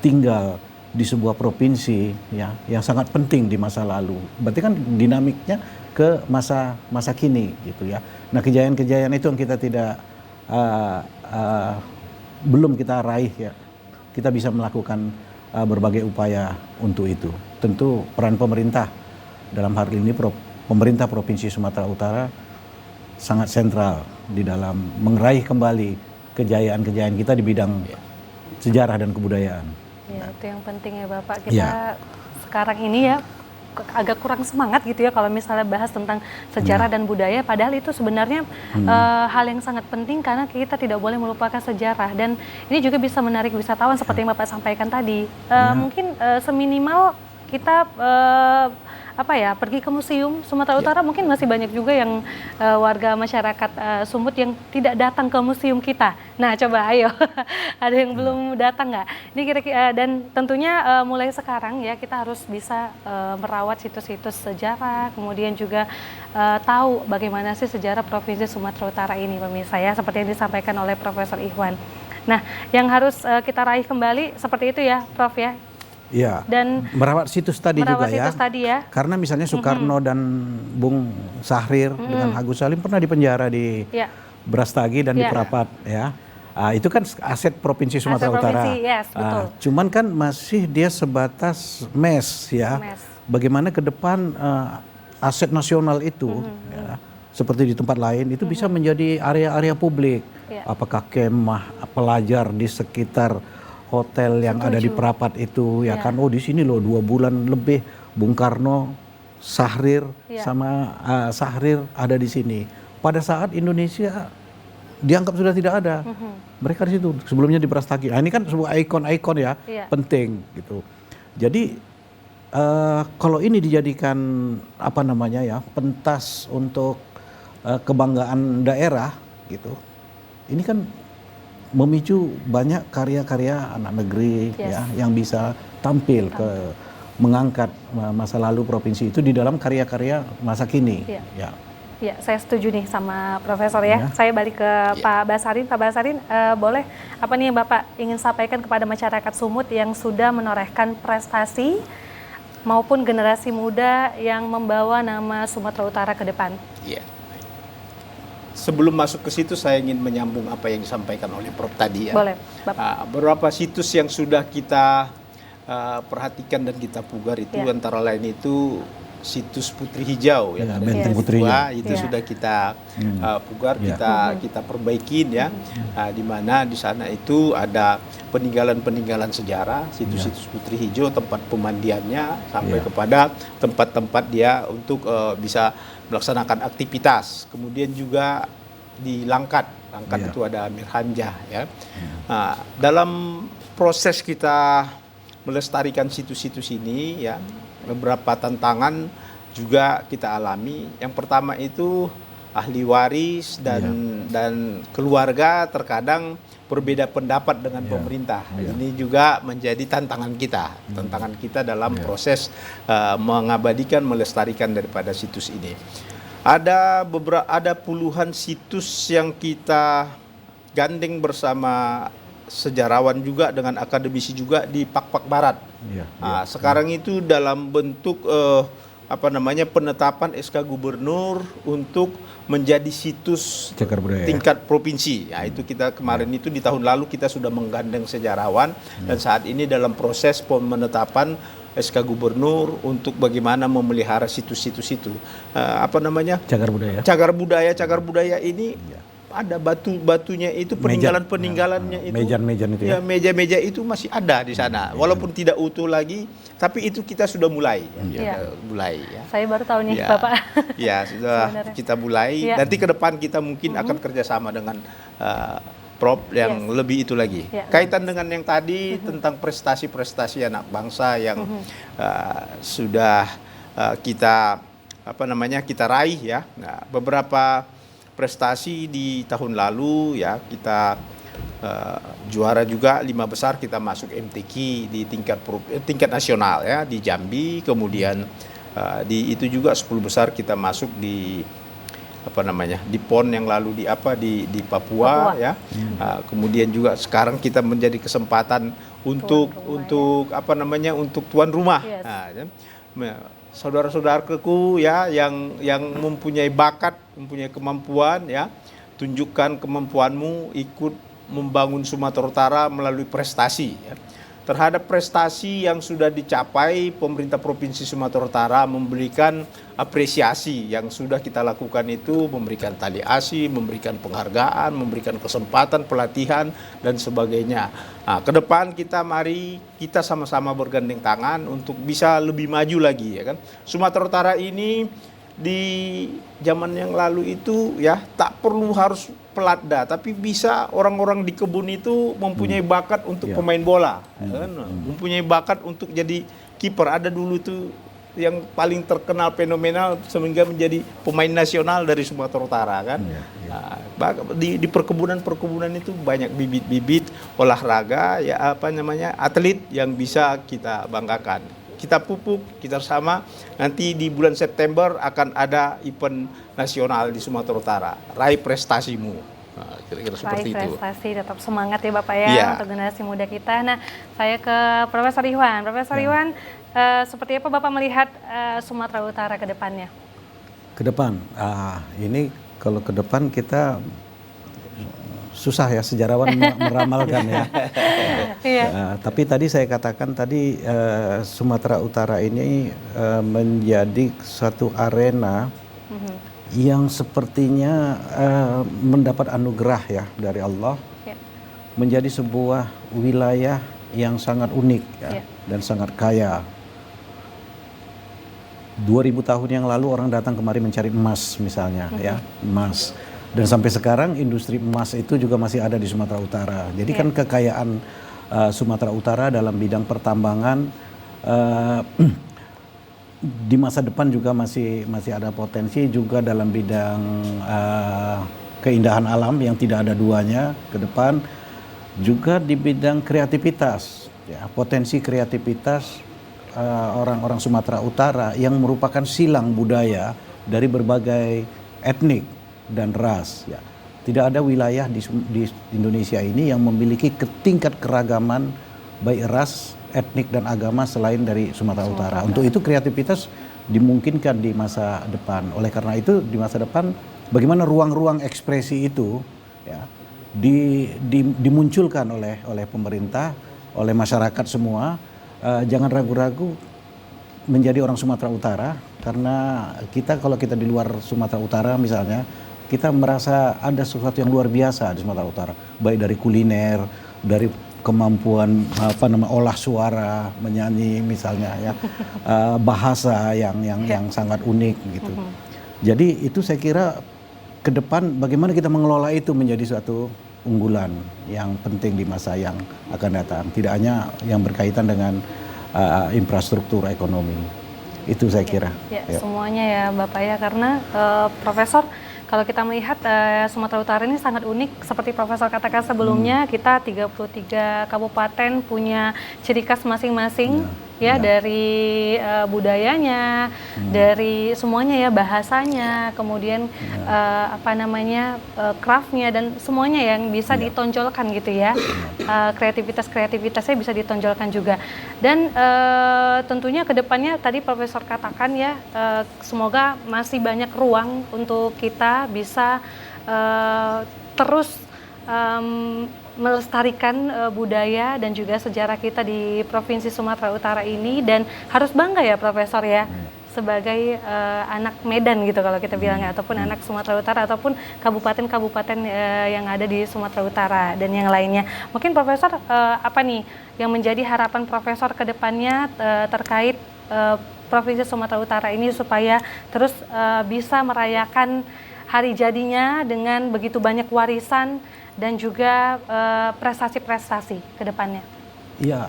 tinggal di sebuah provinsi ya yang sangat penting di masa lalu. Berarti kan dinamiknya ke masa kini gitu ya. Nah, kejayaan-kejayaan itu yang kita tidak belum kita raih ya. Kita bisa melakukan berbagai upaya untuk itu. Tentu peran pemerintah dalam hal ini pemerintah Provinsi Sumatera Utara sangat sentral di dalam meraih kembali kejayaan-kejayaan kita di bidang sejarah dan kebudayaan. Ya, itu yang penting ya Bapak. Kita sekarang ini ya agak kurang semangat gitu ya kalau misalnya bahas tentang sejarah dan budaya, padahal itu sebenarnya hal yang sangat penting karena kita tidak boleh melupakan sejarah, dan ini juga bisa menarik wisatawan seperti yang Bapak sampaikan tadi. Mungkin seminimal kita pergi ke museum Sumatera Utara. Mungkin masih banyak juga yang warga masyarakat Sumut yang tidak datang ke museum kita. Nah, coba ayo, ada yang belum datang nggak? Ini kira-kira dan tentunya mulai sekarang ya kita harus bisa merawat situs-situs sejarah, kemudian juga tahu bagaimana sih sejarah Provinsi Sumatera Utara ini, pemirsa ya, seperti yang disampaikan oleh Profesor Ikhwan. Nah, yang harus kita raih kembali seperti itu ya, Prof ya. Iya. Dan merawat situs tadi juga ya. Karena misalnya Soekarno dan Bung Sahrir dengan Agus Salim pernah dipenjara di Brastagi dan di Prapat ya. Itu kan aset Provinsi Sumatera Utara. Yes, betul. Cuman kan masih dia sebatas mes ya. Bagaimana ke depan aset nasional itu ya, seperti di tempat lain itu bisa menjadi area-area publik. Apakah kemah pelajar di sekitar hotel yang ada di Prapat itu ya kan, oh di sini loh 2 bulan lebih Bung Karno, Sahrir sama Sahrir ada di sini. Pada saat Indonesia dianggap sudah tidak ada, mereka di situ sebelumnya di Brastagi. Nah, ini kan sebuah ikon-ikon ya, penting gitu. Jadi kalau ini dijadikan pentas untuk kebanggaan daerah gitu, ini kan memicu banyak karya-karya anak negeri ya yang bisa tampil ke mengangkat masa lalu provinsi itu di dalam karya-karya masa kini. Ya, saya setuju nih sama Profesor ya. Saya balik ke Pak Basarin. Pak Basarin, boleh apa nih yang Bapak ingin sampaikan kepada masyarakat Sumut yang sudah menorehkan prestasi maupun generasi muda yang membawa nama Sumatera Utara ke depan? Iya. Sebelum masuk ke situ saya ingin menyambung apa yang disampaikan oleh Prof tadi ya. Boleh, Bapak. Beberapa situs yang sudah kita perhatikan dan kita pugar itu antara lain itu situs Putri Hijau yang ada di Putri itu sudah kita pugar, kita perbaikin ya. Di mana di sana itu ada peninggalan-peninggalan sejarah, situs-situs Putri Hijau, tempat pemandiannya sampai kepada tempat-tempat dia untuk bisa melaksanakan aktivitas. Kemudian juga di Langkat itu ada Amir Hamzah ya. Dalam proses kita melestarikan situs-situs ini ya, beberapa tantangan juga kita alami. Yang pertama itu ahli waris dan keluarga terkadang berbeda pendapat dengan pemerintah. Ini juga menjadi tantangan kita dalam proses mengabadikan, melestarikan daripada situs ini. Ada puluhan situs yang kita gandeng bersama sejarawan juga dengan akademisi juga di Pak Barat. Sekarang itu dalam bentuk penetapan SK Gubernur untuk menjadi situs tingkat provinsi. Ya, itu kita kemarin itu di tahun lalu kita sudah menggandeng sejarawan dan saat ini dalam proses penetapan SK Gubernur untuk bagaimana memelihara situs-situs itu. Cagar budaya ini ada batunya itu, peninggalannya itu, meja-meja itu ya. Meja-meja itu masih ada di sana, walaupun tidak utuh lagi, tapi itu kita sudah mulai. Saya baru tahu nih Bapak. Ya sudah kita mulai. Nanti ke depan kita mungkin akan kerjasama dengan Prof yang lebih itu lagi. Kaitan dengan yang tadi tentang prestasi-prestasi anak bangsa yang sudah kita kita raih ya. Nah, beberapa prestasi di tahun lalu ya kita juara juga 5 besar, kita masuk MTQ di tingkat nasional ya di Jambi, kemudian di itu juga 10 besar kita masuk di di PON yang lalu di Papua. Ya. Kemudian juga sekarang kita menjadi kesempatan untuk tuan rumah. Saudara-saudaraku ya yang mempunyai bakat, mempunyai kemampuan ya, tunjukkan kemampuanmu, ikut membangun Sumatera Utara melalui prestasi ya. Terhadap prestasi yang sudah dicapai, pemerintah Provinsi Sumatera Utara memberikan apresiasi yang sudah kita lakukan itu, memberikan tali asi, memberikan penghargaan, memberikan kesempatan pelatihan dan sebagainya. Nah, ke depan mari kita sama-sama bergandeng tangan untuk bisa lebih maju lagi ya kan. Sumatera Utara ini di zaman yang lalu itu ya tak perlu harus pelatda, tapi bisa orang-orang di kebun itu mempunyai bakat untuk pemain bola, kan? Mempunyai bakat untuk jadi kiper. Ada dulu tuh yang paling terkenal fenomenal sehingga menjadi pemain nasional dari Sumatera Utara kan. Di perkebunan itu banyak bibit-bibit olahraga ya atlet yang bisa kita banggakan. Kita pupuk, kita sama. Nanti di bulan September akan ada event nasional di Sumatera Utara. Raih prestasimu. Nah, kira-kira seperti itu. Prestasi, tetap semangat ya Bapak ya untuk generasi muda kita. Nah, saya ke Profesor Iwan. Profesor Iwan, seperti apa Bapak melihat Sumatera Utara ke depannya? Ke depan, ini kalau ke depan kita susah ya sejarawan meramalkan ya. Tapi tadi saya katakan tadi Sumatera Utara ini menjadi suatu arena yang sepertinya mendapat anugerah ya dari Allah, menjadi sebuah wilayah yang sangat unik dan sangat kaya. 2000 tahun yang lalu orang datang kemari mencari emas misalnya ya, emas. Dan sampai sekarang industri emas itu juga masih ada di Sumatera Utara. Jadi kan kekayaan Sumatera Utara dalam bidang pertambangan di masa depan juga masih ada potensi juga dalam bidang keindahan alam yang tidak ada duanya ke depan, juga di bidang kreativitas ya, potensi kreativitas orang-orang Sumatera Utara yang merupakan silang budaya dari berbagai etnik dan ras ya. Tidak ada wilayah di Indonesia ini yang memiliki tingkat keragaman baik ras, etnik dan agama selain dari Sumatera Utara. Untuk itu kreativitas dimungkinkan di masa depan. Oleh karena itu di masa depan bagaimana ruang-ruang ekspresi itu ya dimunculkan oleh pemerintah, oleh masyarakat semua. Jangan ragu-ragu menjadi orang Sumatera Utara, karena kalau kita di luar Sumatera Utara misalnya, kita merasa ada sesuatu yang luar biasa di Sumatera Utara, baik dari kuliner, dari kemampuan olah suara, menyanyi misalnya ya, bahasa yang sangat unik gitu. Jadi itu saya kira ke depan bagaimana kita mengelola itu menjadi suatu unggulan yang penting di masa yang akan datang. Tidak hanya yang berkaitan dengan infrastruktur ekonomi. Itu saya kira. Semuanya ya Bapak ya, karena Profesor, kalau kita melihat Sumatera Utara ini sangat unik. Seperti Profesor katakan sebelumnya, kita 33 kabupaten punya ciri khas masing-masing. Dari budayanya, dari semuanya ya, bahasanya, kemudian craftnya dan semuanya yang bisa ditonjolkan gitu ya, kreativitasnya bisa ditonjolkan juga. Dan tentunya kedepannya tadi Profesor katakan ya, semoga masih banyak ruang untuk kita bisa terus melestarikan budaya dan juga sejarah kita di Provinsi Sumatera Utara ini, dan harus bangga ya Profesor ya, sebagai anak Medan gitu kalau kita bilang, ataupun anak Sumatera Utara, ataupun kabupaten-kabupaten yang ada di Sumatera Utara dan yang lainnya. Mungkin Profesor apa nih yang menjadi harapan Profesor ke depannya terkait Provinsi Sumatera Utara ini supaya terus bisa merayakan hari jadinya dengan begitu banyak warisan dan juga prestasi-prestasi ke depannya? Ya,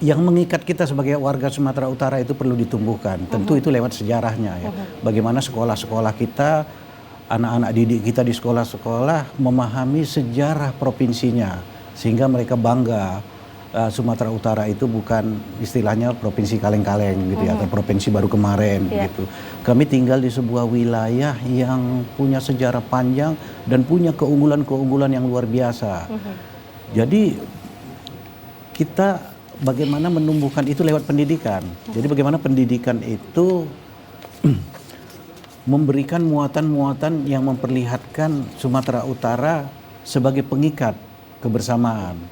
yang mengikat kita sebagai warga Sumatera Utara itu perlu ditumbuhkan. Tentu itu lewat sejarahnya ya. Bagaimana sekolah-sekolah kita, anak-anak didik kita di sekolah-sekolah memahami sejarah provinsinya, sehingga mereka bangga. Sumatera Utara itu bukan istilahnya provinsi kaleng-kaleng gitu ya, atau provinsi baru kemarin gitu. Kami tinggal di sebuah wilayah yang punya sejarah panjang dan punya keunggulan-keunggulan yang luar biasa. Jadi kita bagaimana menumbuhkan itu lewat pendidikan. Jadi bagaimana pendidikan itu memberikan muatan-muatan yang memperlihatkan Sumatera Utara sebagai pengikat kebersamaan.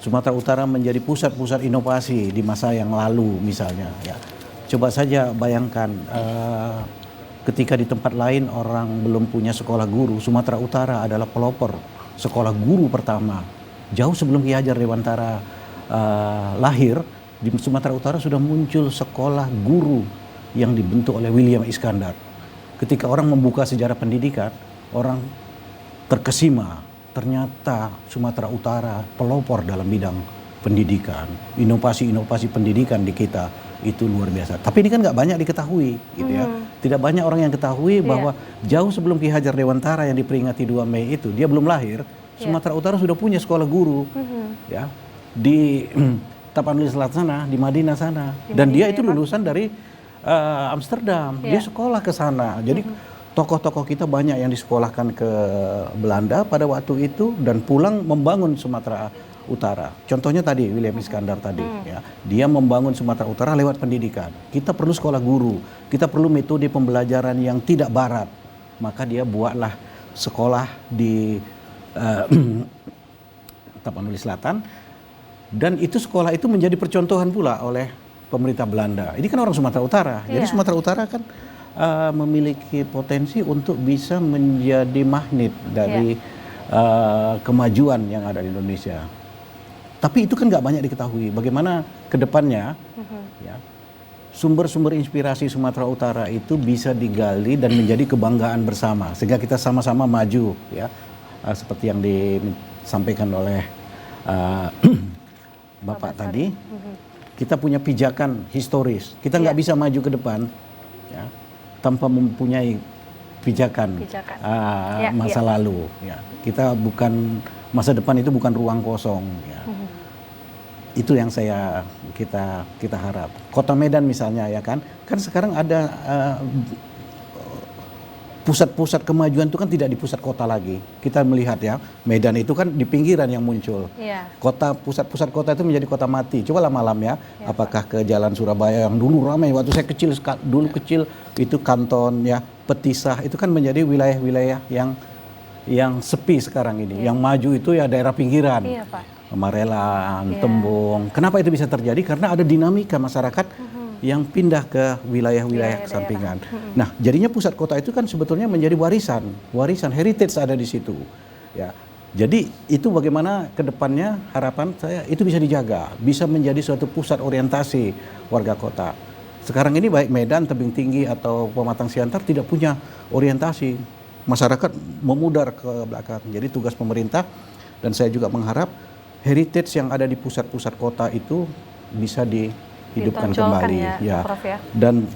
Sumatera Utara menjadi pusat-pusat inovasi di masa yang lalu misalnya ya. Coba saja bayangkan ketika di tempat lain orang belum punya sekolah guru, Sumatera Utara adalah pelopor sekolah guru pertama. Jauh sebelum Ki Hajar Dewantara lahir, di Sumatera Utara sudah muncul sekolah guru yang dibentuk oleh William Iskandar. Ketika orang membuka sejarah pendidikan, orang terkesima. Ternyata Sumatera Utara pelopor dalam bidang pendidikan, inovasi-inovasi pendidikan di kita itu luar biasa. Tapi ini kan nggak banyak diketahui, gitu ya. Tidak banyak orang yang ketahui bahwa jauh sebelum Ki Hajar Dewantara yang diperingati 2 Mei itu, dia belum lahir, Sumatera Utara sudah punya sekolah guru, ya, di Tapanuli Selatan sana, di Madinah sana. Dan dia itu lulusan dari Amsterdam, dia sekolah ke sana. Jadi tokoh-tokoh kita banyak yang disekolahkan ke Belanda pada waktu itu dan pulang membangun Sumatera Utara. Contohnya tadi William Iskandar tadi, ya, dia membangun Sumatera Utara lewat pendidikan. Kita perlu sekolah guru, kita perlu metode pembelajaran yang tidak barat. Maka dia buatlah sekolah di Tapanuli Selatan, dan itu sekolah itu menjadi percontohan pula oleh pemerintah Belanda. Ini kan orang Sumatera Utara, jadi Sumatera Utara kan memiliki potensi untuk bisa menjadi magnet dari kemajuan yang ada di Indonesia. Tapi itu kan nggak banyak diketahui. Bagaimana ke depannya, ya, sumber-sumber inspirasi Sumatera Utara itu bisa digali dan menjadi kebanggaan bersama, sehingga kita sama-sama maju, ya, seperti yang disampaikan oleh Bapak tadi. Kita punya pijakan historis. Kita nggak bisa maju ke depan, ya, tanpa mempunyai pijakan masa lalu. Ya. Kita bukan, masa depan itu bukan ruang kosong. Ya. Itu yang kita harap. Kota Medan misalnya, ya kan sekarang ada pusat-pusat kemajuan itu kan tidak di pusat kota lagi. Kita melihat, ya, Medan itu kan di pinggiran yang muncul. Pusat-pusat kota itu menjadi kota mati. Coba lah malam, ya, apakah ke Jalan Surabaya yang dulu ramai waktu saya kecil, kecil itu Kanton, ya, Petisah, itu kan menjadi wilayah-wilayah yang sepi sekarang ini. Yang maju itu ya daerah pinggiran. Marelan, Tembong. Kenapa itu bisa terjadi? Karena ada dinamika masyarakat yang pindah ke wilayah-wilayah sampingan. Nah, jadinya pusat kota itu kan sebetulnya menjadi warisan heritage ada di situ. Ya, jadi itu bagaimana ke depannya harapan saya itu bisa dijaga, bisa menjadi suatu pusat orientasi warga kota. Sekarang ini baik Medan, Tebing Tinggi atau Pematang Siantar tidak punya orientasi. Masyarakat memudar ke belakang. Jadi tugas pemerintah, dan saya juga mengharap heritage yang ada di pusat-pusat kota itu bisa dihidupkan kembali, ya. Prof, ya. Dan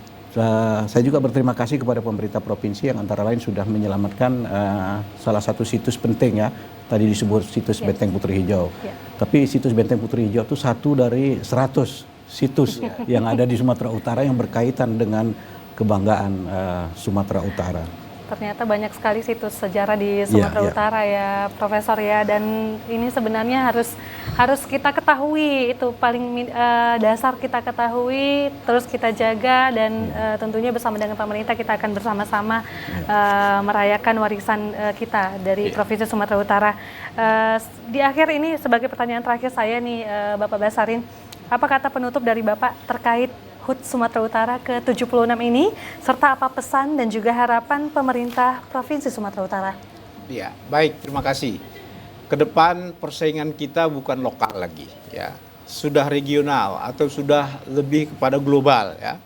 saya juga berterima kasih kepada pemerintah provinsi yang antara lain sudah menyelamatkan salah satu situs penting, ya. Tadi disebut situs Benteng Putri Hijau. Tapi situs Benteng Putri Hijau itu satu dari 100 situs yang ada di Sumatera Utara yang berkaitan dengan kebanggaan Sumatera Utara. Ternyata banyak sekali situs sejarah di Sumatera Utara, ya, Profesor, ya, dan ini sebenarnya harus kita ketahui, itu paling dasar kita ketahui, terus kita jaga, dan tentunya bersama dengan pemerintah kita akan bersama-sama merayakan warisan kita dari Provinsi Sumatera Utara. Di akhir ini sebagai pertanyaan terakhir saya nih, Bapak Basarin, apa kata penutup dari Bapak terkait HUT Sumatera Utara ke-76 ini, serta apa pesan dan juga harapan pemerintah Provinsi Sumatera Utara? Ya, baik, terima kasih. Kedepan persaingan kita bukan lokal lagi, ya, sudah regional atau sudah lebih kepada global, ya.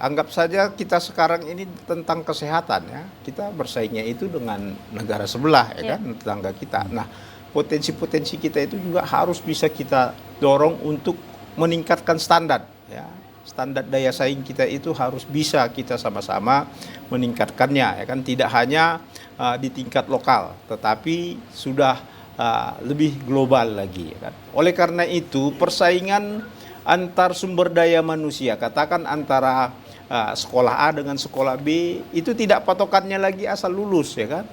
Anggap saja kita sekarang ini tentang kesehatan, ya, kita bersaingnya itu dengan negara sebelah, ya, kan, tetangga kita. Nah, potensi-potensi kita itu juga harus bisa kita dorong untuk meningkatkan standar. Ya, standar daya saing kita itu harus bisa kita sama-sama meningkatkannya, ya kan, tidak hanya di tingkat lokal, tetapi sudah lebih global lagi, ya kan. Oleh karena itu persaingan antar sumber daya manusia, katakan antara sekolah A dengan sekolah B, itu tidak patokannya lagi asal lulus, ya kan.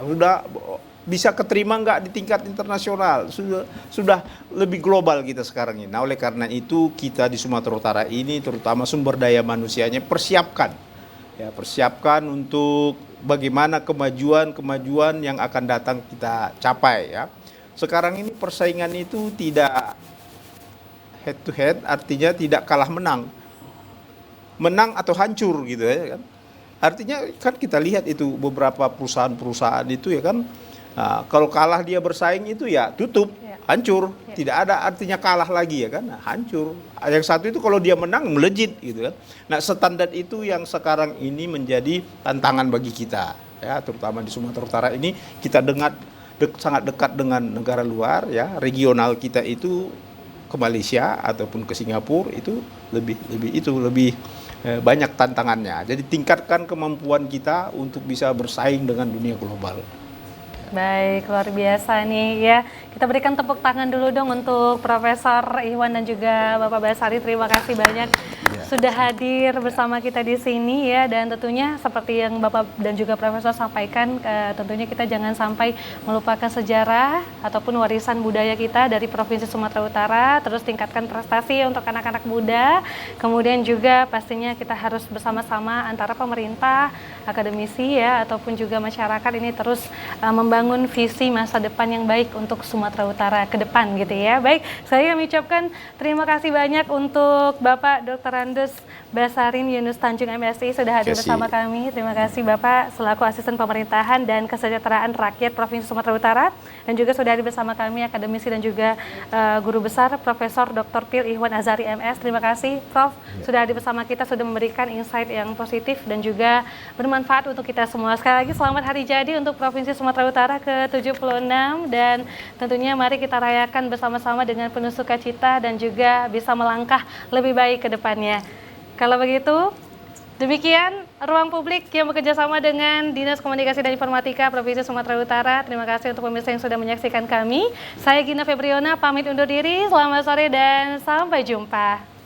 Sudah bisa keterima nggak di tingkat internasional, sudah lebih global kita sekarang ini. Nah, oleh karena itu kita di Sumatera Utara ini, terutama sumber daya manusianya, persiapkan untuk bagaimana kemajuan yang akan datang kita capai, ya. Sekarang ini persaingan itu tidak head to head, artinya tidak kalah menang atau hancur gitu, ya kan. Artinya kan kita lihat itu beberapa perusahaan itu, ya kan. Nah, kalau kalah dia bersaing itu ya tutup, hancur, tidak ada artinya kalah lagi, ya kan, nah, hancur. Yang satu itu kalau dia menang melejit gitu kan. Nah, standar itu yang sekarang ini menjadi tantangan bagi kita, ya, terutama di Sumatera Utara ini kita sangat dekat dengan negara luar, ya, regional kita itu ke Malaysia ataupun ke Singapura itu lebih banyak tantangannya. Jadi tingkatkan kemampuan kita untuk bisa bersaing dengan dunia global. Baik, luar biasa nih ya. Kita berikan tepuk tangan dulu dong untuk Profesor Ihwan dan juga Bapak Basari. Terima kasih banyak sudah hadir bersama kita di sini ya. Dan tentunya seperti yang Bapak dan juga Profesor sampaikan, tentunya kita jangan sampai melupakan sejarah ataupun warisan budaya kita dari Provinsi Sumatera Utara. Terus tingkatkan prestasi untuk anak-anak muda. Kemudian juga pastinya kita harus bersama-sama antara pemerintah, akademisi ya, ataupun juga masyarakat ini terus membangun visi masa depan yang baik untuk Sumatera Utara ke depan gitu ya. Baik, saya kami ucapkan terima kasih banyak untuk Bapak Dr. Andes Basarin Yunus Tanjung MSI sudah hadir bersama kami. Terima kasih Bapak selaku Asisten Pemerintahan dan Kesejahteraan Rakyat Provinsi Sumatera Utara, dan juga sudah hadir bersama kami akademisi dan juga guru besar Profesor Dr. Pil Ihwan Azari MS. Terima kasih Prof sudah hadir bersama kita, sudah memberikan insight yang positif dan juga bermanfaat untuk kita semua. Sekali lagi selamat Hari Jadi untuk Provinsi Sumatera Utara ke-76, dan tentunya mari kita rayakan bersama-sama dengan penuh sukacita dan juga bisa melangkah lebih baik ke depannya. Kalau begitu, demikian Ruang Publik yang bekerja sama dengan Dinas Komunikasi dan Informatika Provinsi Sumatera Utara. Terima kasih untuk pemirsa yang sudah menyaksikan kami. Saya Gina Febriona pamit undur diri. Selamat sore dan sampai jumpa.